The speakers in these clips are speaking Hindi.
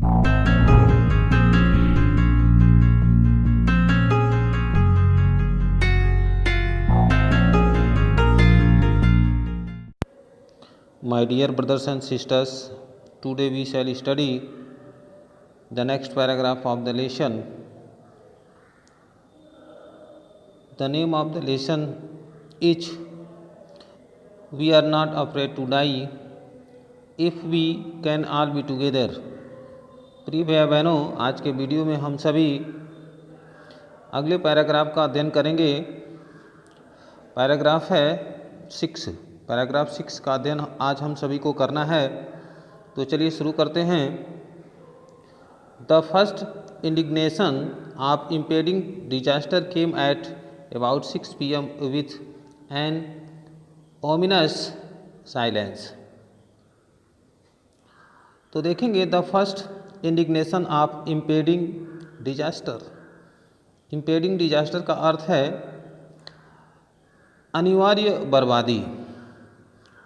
My dear brothers and sisters, today we shall study the next paragraph of the lesson. The name of the lesson is We are not afraid to die if we can all be together. प्रिय भैया बहनों, आज के वीडियो में हम सभी अगले पैराग्राफ का अध्ययन करेंगे। पैराग्राफ है 6। पैराग्राफ 6 का अध्ययन आज हम सभी को करना है। तो चलिए शुरू करते हैं। The first indignation of impeding disaster came at about 6 PM with an ominous silence. तो देखेंगे the first indignation of impeding disaster. Impeding disaster का अर्थ है अनिवार्य बर्बादी।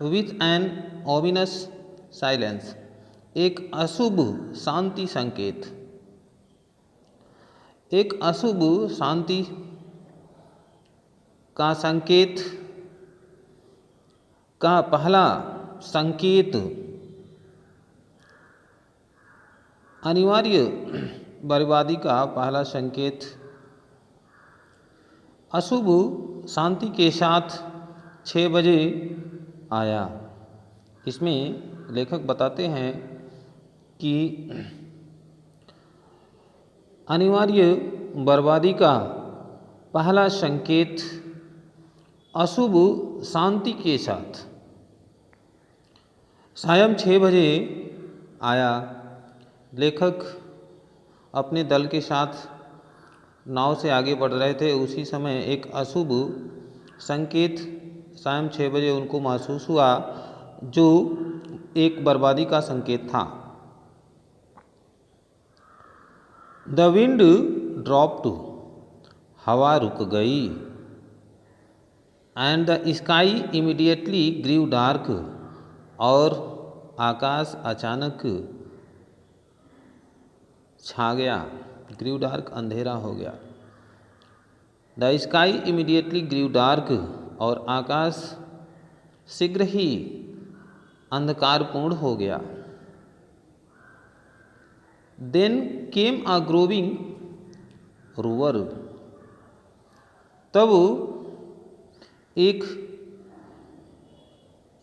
विथ एन ओमिनस साइलेंस, एक अशुभ शांति संकेत। एक अशुभ शांति का संकेत का पहला संकेत अनिवार्य बर्बादी का पहला संकेत अशुभ शांति के साथ 6 बजे आया। इसमें लेखक बताते हैं कि अनिवार्य बर्बादी का पहला संकेत अशुभ शांति के साथ सायं 6 बजे आया। लेखक अपने दल के साथ नाव से आगे बढ़ रहे थे। उसी समय एक अशुभ संकेत शाम 6 बजे उनको महसूस हुआ, जो एक बर्बादी का संकेत था। द विंड ड्रॉप्ड, हवा रुक गई। And the sky immediately grew dark, और आकाश अचानक छा गया। ग्रीव डार्क, अंधेरा हो गया। The sky immediately grew dark, और आकाश शीघ्र ही अंधकारपूर्ण हो गया। Then came a growing roar, तब एक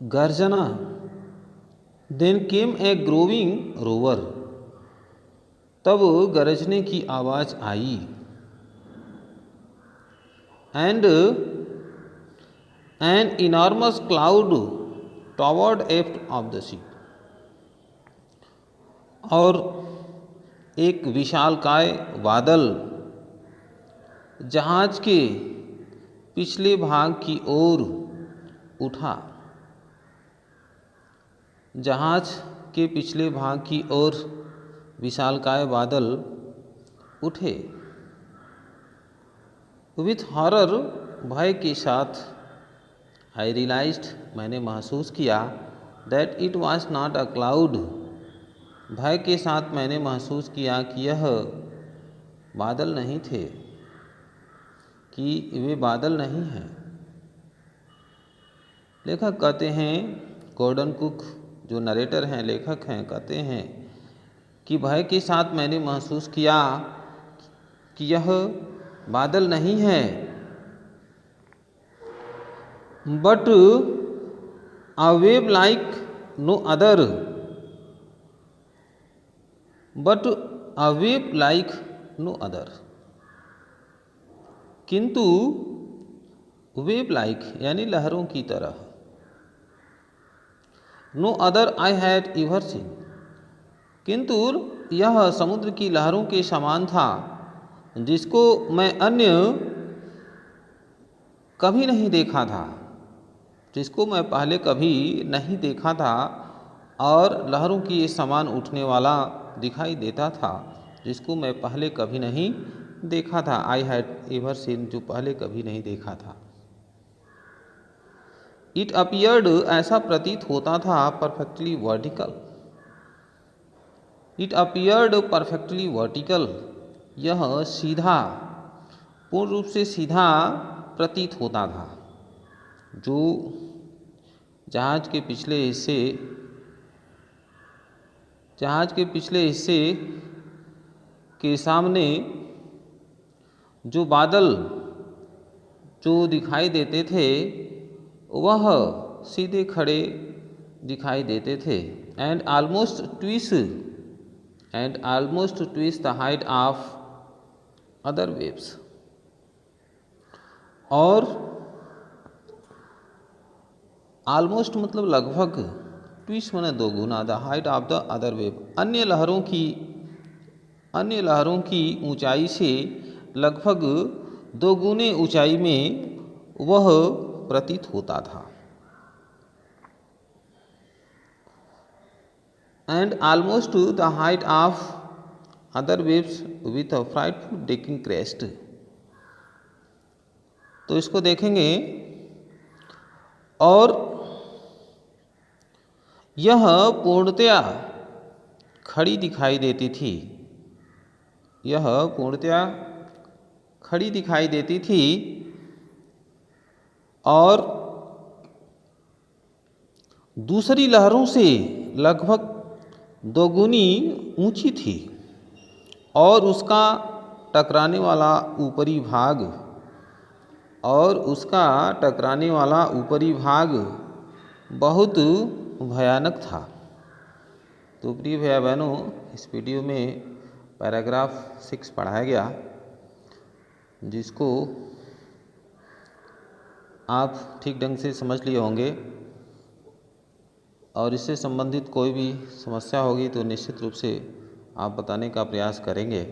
गर्जना। Then came a growing roar, तब गरजने की आवाज आई। And an enormous cloud toward aft of the ship, और एक विशालकाय बादल जहाज के पिछले भाग की ओर उठा। जहाज के पिछले भाग की ओर विशालकाय बादल उठे। विथ हॉरर, भय के साथ, आई रियलाइज्ड, मैंने महसूस किया, that it was not a cloud, भय के साथ मैंने महसूस किया कि यह बादल नहीं थे, कि वे बादल नहीं हैं। लेखक कहते हैं, गॉर्डन कुक जो नरेटर हैं, लेखक हैं, कहते हैं कि भय के साथ मैंने महसूस किया कि यह बादल नहीं है। But a wave like no other, but a wave like no other, किंतु वेव लाइक यानी लहरों की तरह। No other I had ever seen, किंतु यह समुद्र की लहरों के समान था, जिसको मैं अन्य कभी नहीं देखा था, जिसको मैं पहले कभी नहीं देखा था, और लहरों की समान उठने वाला दिखाई देता था, जिसको मैं पहले कभी नहीं देखा था। आई हैड एवर सीन, जो पहले कभी नहीं देखा था। इट अपीयर्ड, ऐसा प्रतीत होता था, perfectly vertical, it appeared perfectly vertical, यह सीधा, पूर्ण रूप से सीधा प्रतीत होता था। जो जहाज के पिछले हिस्से के सामने जो बादल जो दिखाई देते थे वह सीधे खड़े दिखाई देते थे। And almost twist the height of other waves, और ऑलमोस्ट मतलब लगभग, ट्विस्ट माने दो गुना, the height of the other wave, अन्य लहरों की ऊंचाई से लगभग दो गुने ऊंचाई में वह प्रतीत होता था। And almost the height of other waves with a frightful decking crest. तो इसको देखेंगे, और यह पूर्णतया खड़ी दिखाई देती थी, और दूसरी लहरों से लगभग दोगुनी ऊंची थी, और उसका टकराने वाला ऊपरी भाग बहुत भयानक था। तो प्रिय भैया बहनों, इस वीडियो में पैराग्राफ 6 पढ़ाया गया, जिसको आप ठीक ढंग से समझ लिए होंगे, और इससे संबंधित कोई भी समस्या होगी तो निश्चित रूप से आप बताने का प्रयास करेंगे।